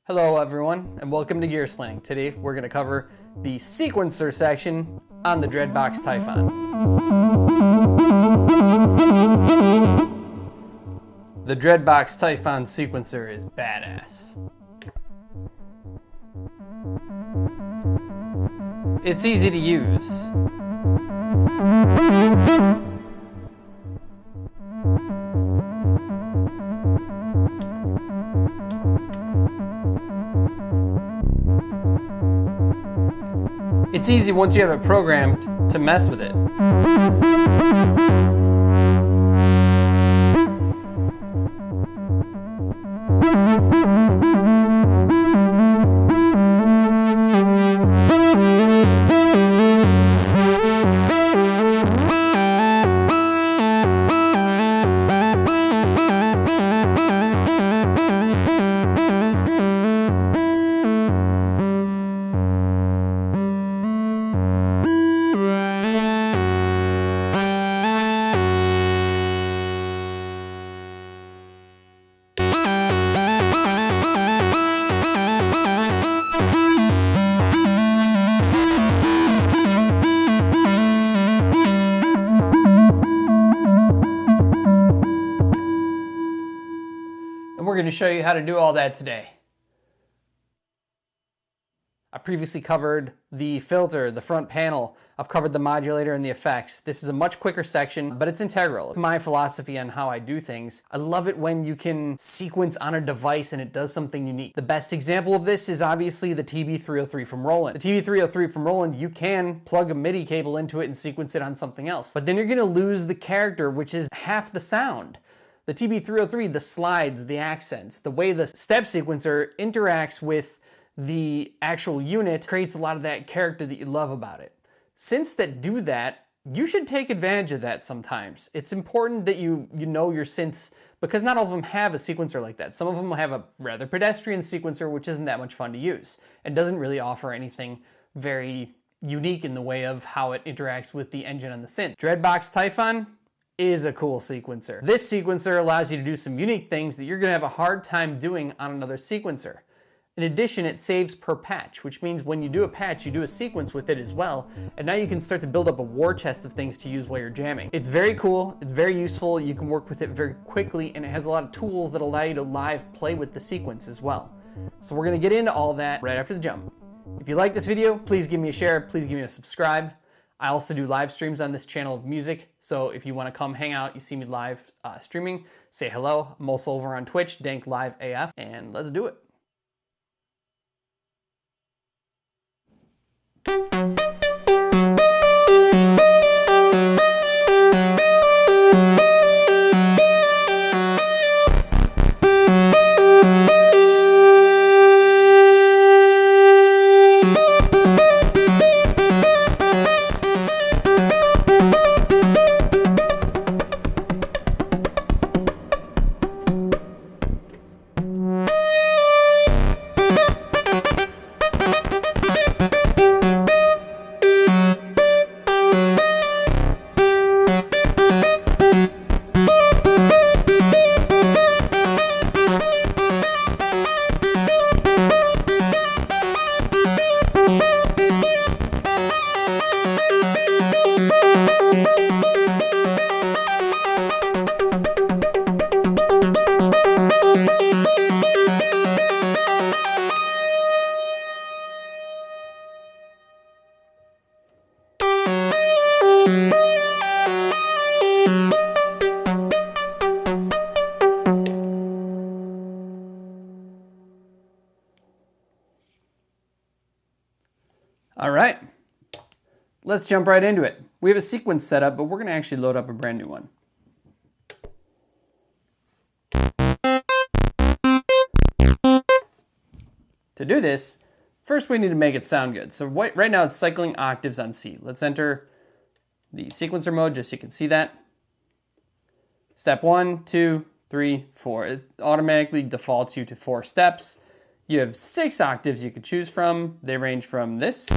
Hello everyone, and welcome to Gear-Splaining. Today we're going to cover the sequencer section on the Dreadbox Typhon. The Dreadbox Typhon sequencer is badass. It's easy to use. It's easy once you have it programmed to mess with it. We're going to show you how to do all that today. I previously covered the filter, the front panel. I've covered the modulator and the effects. This is a much quicker section, but it's integral to my philosophy on how I do things. I love it when you can sequence on a device and it does something unique. The best example of this is obviously the TB-303 from Roland. The TB-303 from Roland, you can plug a MIDI cable into it and sequence it on something else. But then you're going to lose the character, which is half the sound. The TB-303, the slides, the accents, the way the step sequencer interacts with the actual unit creates a lot of that character that you love about it. Synths that do that, you should take advantage of that sometimes. It's important that you know your synths because not all of them have a sequencer like that. Some of them will have a rather pedestrian sequencer which isn't that much fun to use and doesn't really offer anything very unique in the way of how it interacts with the engine and the synth. Dreadbox Typhon is a cool sequencer. This sequencer allows you to do some unique things that you're going to have a hard time doing on another sequencer. In addition, it saves per patch, which means when you do a patch, you do a sequence with it as well, and now you can start to build up a war chest of things to use while you're jamming. It's very cool, it's very useful, you can work with it very quickly, and it has a lot of tools that allow you to live play with the sequence as well. So we're going to get into all that right after the jump. If you like this video, please give me a share, please give me a subscribe. I also do live streams on this channel of music, so if you want to come hang out, you see me live streaming, say hello. I'm also over on Twitch, Dank Live AF, and let's do it. All right, let's jump right into it. We have a sequence set up, but we're going to actually load up a brand new one. To do this, first we need to make it sound good. So right now it's cycling octaves on C. Let's enter the sequencer mode just so you can see that. Step 1, 2, 3, 4. It automatically defaults you to 4 steps. You have 6 octaves you could choose from. They range from this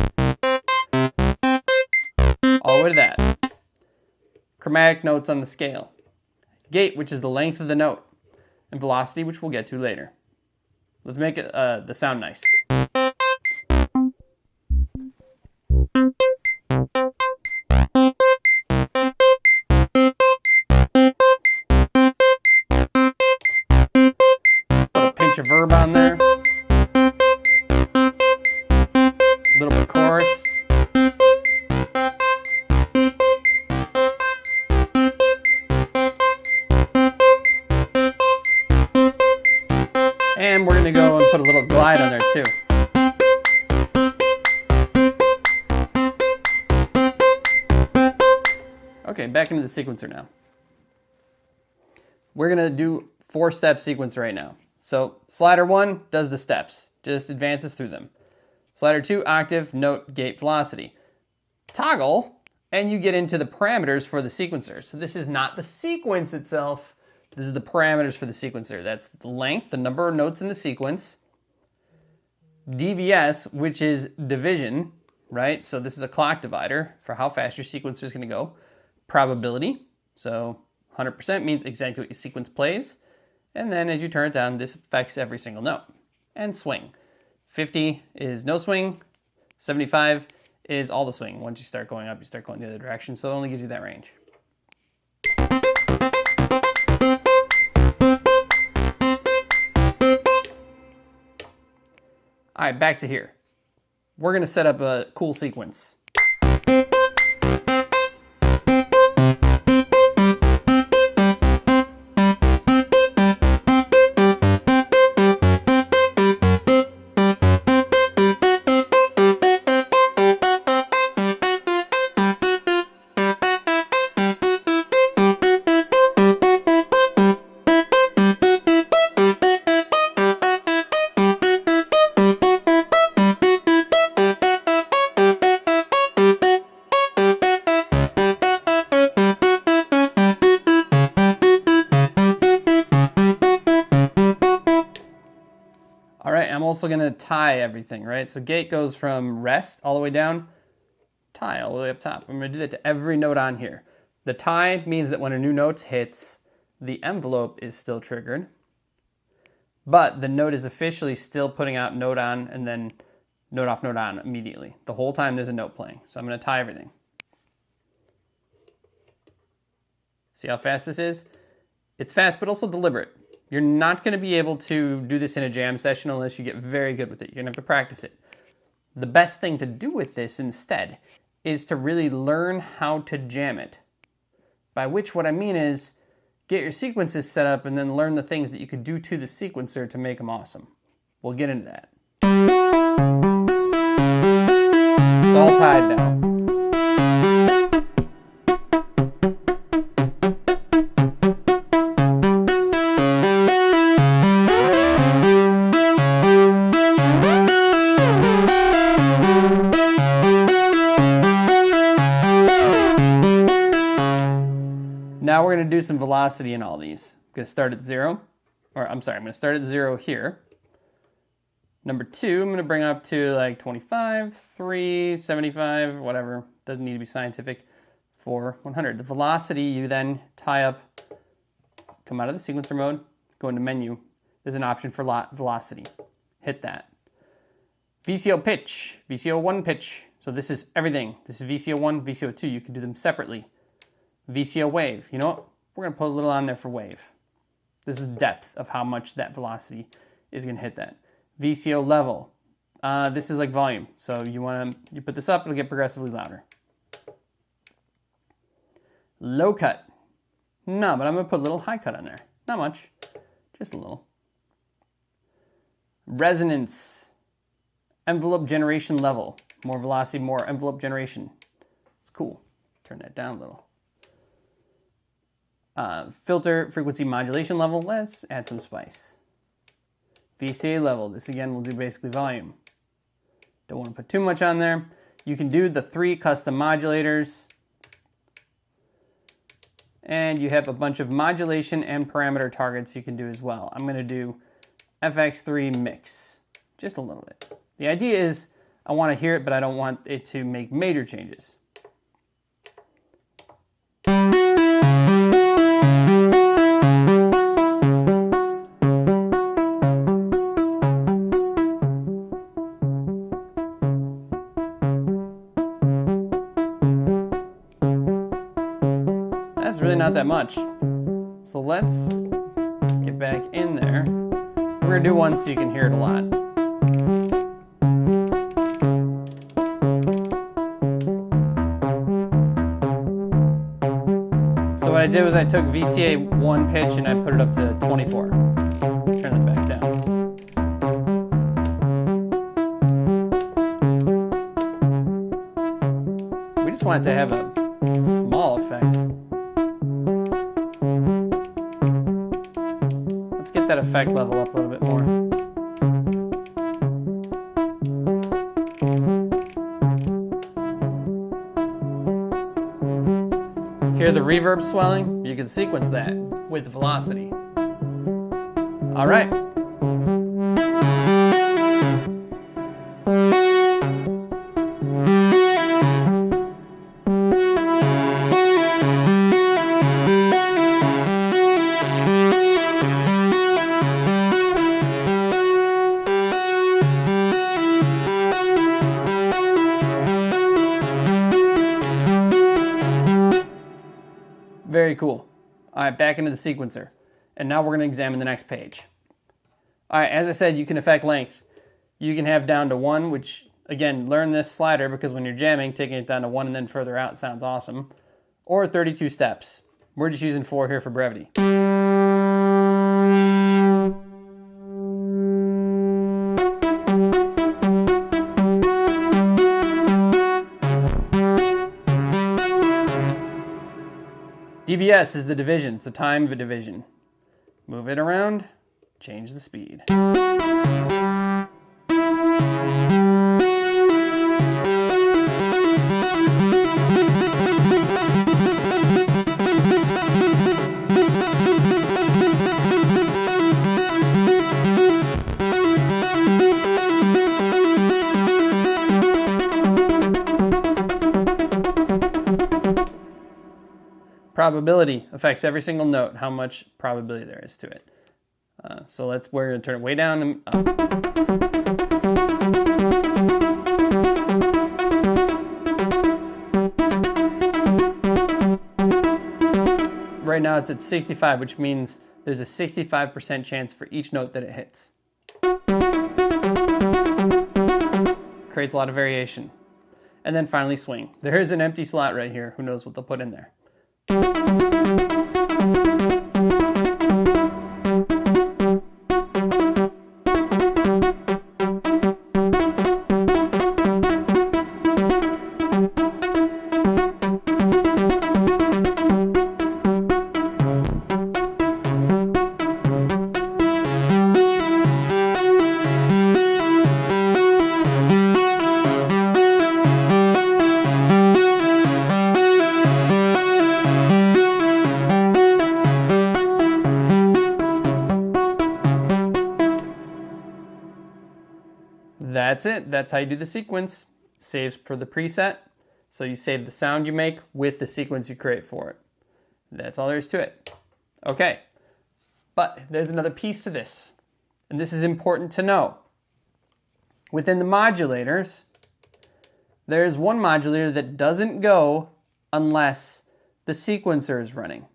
all the way to that. Chromatic notes on the scale. Gate, which is the length of the note. And velocity, which we'll get to later. Let's make it the sound nice. Put a pinch of verb on there. A little bit of chorus. And we're gonna go and put a little glide on there too. Okay, back into the sequencer now. We're gonna do 4-step sequence right now. So slider 1 does the steps, just advances through them. Slider 2, octave, note, gate, velocity. Toggle, and you get into the parameters for the sequencer. So this is not the sequence itself, this is the parameters for the sequencer. That's the length, the number of notes in the sequence. DVS, which is division, right? So this is a clock divider for how fast your sequencer is gonna go. Probability, so 100% means exactly what your sequence plays. And then as you turn it down, this affects every single note. And swing. 50 is no swing, 75 is all the swing. Once you start going up, you start going the other direction, so it only gives you that range. All right, back to here. We're gonna set up a cool sequence. All right, I'm also gonna tie everything, right? So gate goes from rest all the way down, tie all the way up top. I'm gonna do that to every note on here. The tie means that when a new note hits, the envelope is still triggered, but the note is officially still putting out note on and then note off, note on immediately. The whole time there's a note playing. So I'm gonna tie everything. See how fast this is? It's fast, but also deliberate. You're not gonna be able to do this in a jam session unless you get very good with it. You're gonna have to practice it. The best thing to do with this instead is to really learn how to jam it. By which what I mean is get your sequences set up and then learn the things that you could do to the sequencer to make them awesome. We'll get into that. It's all tied now. Now we're gonna do some velocity in all these. I'm gonna start at 0, or I'm sorry, I'm gonna start at 0 here. Number 2, I'm gonna bring up to like 25, 3, 75, whatever. Doesn't need to be scientific. 4, 100. The velocity you then tie up, come out of the sequencer mode, go into menu. There's an option for velocity. Hit that. VCO pitch, VCO1 pitch. So this is everything. This is VCO1, VCO2. You can do them separately. VCO wave. You know what? We're going to put a little on there for wave. This is depth of how much that velocity is going to hit that. VCO level. This is like volume. So you put this up, it'll get progressively louder. Low cut. No, but I'm going to put a little high cut on there. Not much. Just a little. Resonance. Envelope generation level. More velocity, more envelope generation. It's cool. Turn that down a little. Filter frequency modulation level, let's add some spice. VCA level, this again will do basically volume. Don't want to put too much on there. You can do the 3 custom modulators. And you have a bunch of modulation and parameter targets you can do as well. I'm going to do FX3 mix, just a little bit. The idea is I want to hear it, but I don't want it to make major changes. That's really not that much. So let's get back in there. We're gonna do one so you can hear it a lot. So what I did was I took VCA 1 pitch and I put it up to 24. Turn it back down. We just want it to have a small effect. Let's get that effect level up a little bit more. Hear the reverb swelling? You can sequence that with the velocity. All right. Very cool. All right, back into the sequencer. And now we're going to examine the next page. All right, as I said, you can affect length. You can have down to 1, which, again, learn this slider because when you're jamming, taking it down to 1 and then further out sounds awesome. Or 32 steps. We're just using 4 here for brevity. DVS is the division, it's the time of a division. Move it around, change the speed. Probability affects every single note, how much probability there is to it. So we're going to turn it way down and up. Right now it's at 65, which means there's a 65% chance for each note that it hits. Creates a lot of variation. And then finally swing. There is an empty slot right here. Who knows what they'll put in there. That's it. That's how you do the sequence. Saves for the preset. So you save the sound you make with the sequence you create for it. That's all there is to it. Okay, but there's another piece to this, and this is important to know. Within the modulators, there's one modulator that doesn't go unless the sequencer is running.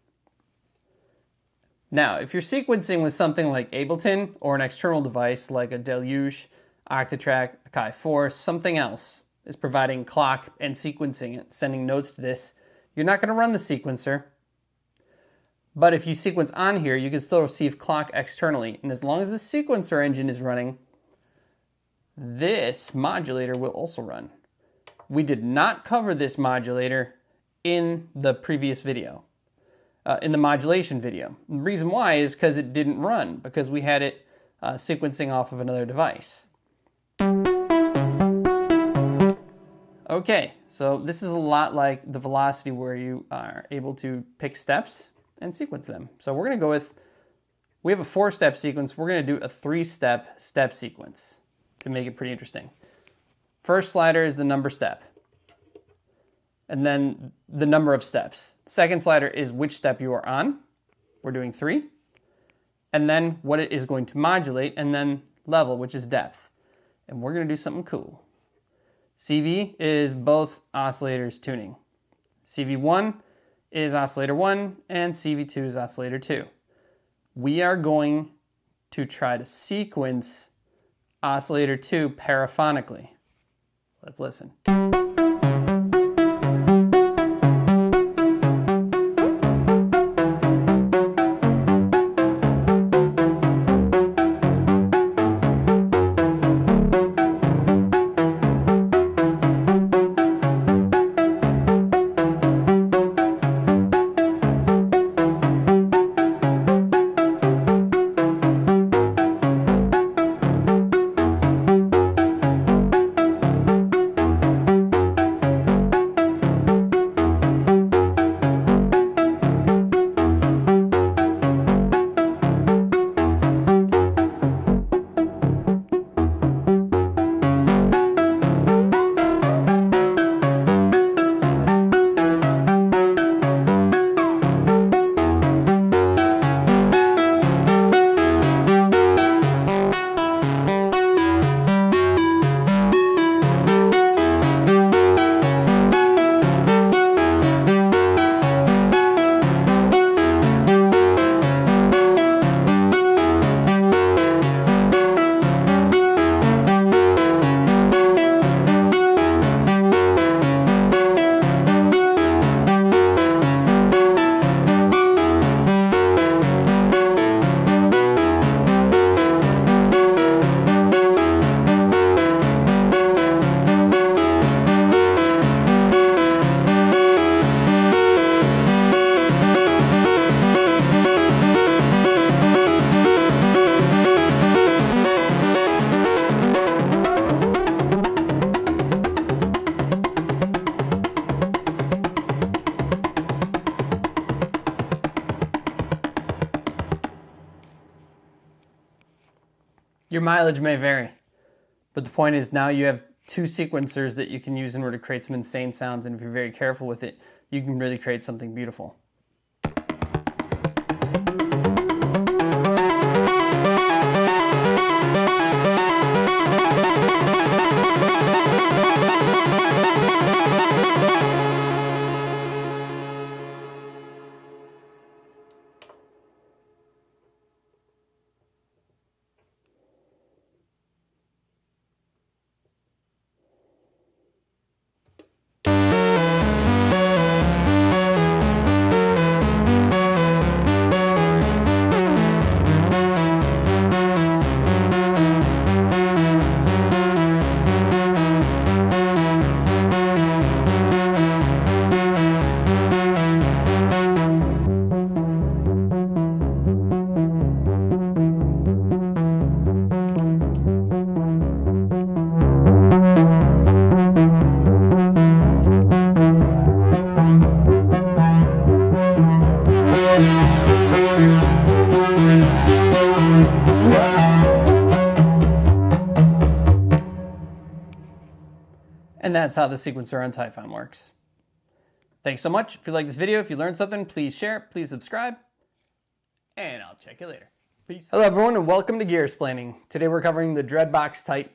Now, if you're sequencing with something like Ableton or an external device like a Deluge, Octatrack, Akai Force, something else is providing clock and sequencing it, sending notes to this, you're not going to run the sequencer. But if you sequence on here, you can still receive clock externally. And as long as the sequencer engine is running, this modulator will also run. We did not cover this modulator in the previous video, in the modulation video. The reason why is because it didn't run, because we had it sequencing off of another device. Okay, so this is a lot like the velocity where you are able to pick steps and sequence them. So we're going to go with, we have a 4-step sequence, we're going to do a 3-step step sequence to make it pretty interesting. First slider is the number step, and then the number of steps. Second slider is which step you are on. We're doing 3. And then what it is going to modulate, and then level, which is depth. And we're going to do something cool. CV is both oscillators tuning. CV1 is oscillator 1 and CV2 is oscillator 2. We are going to try to sequence oscillator 2 paraphonically. Let's listen. Your mileage may vary, but the point is now you have two sequencers that you can use in order to create some insane sounds, and if you're very careful with it, you can really create something beautiful. And that's how the sequencer on Typhon works. Thanks so much. If you like this video, if you learned something, please share, please subscribe, and I'll check you later. Peace. Hello everyone and welcome to Gear-Splaining. Today we're covering the Dreadbox Typhon.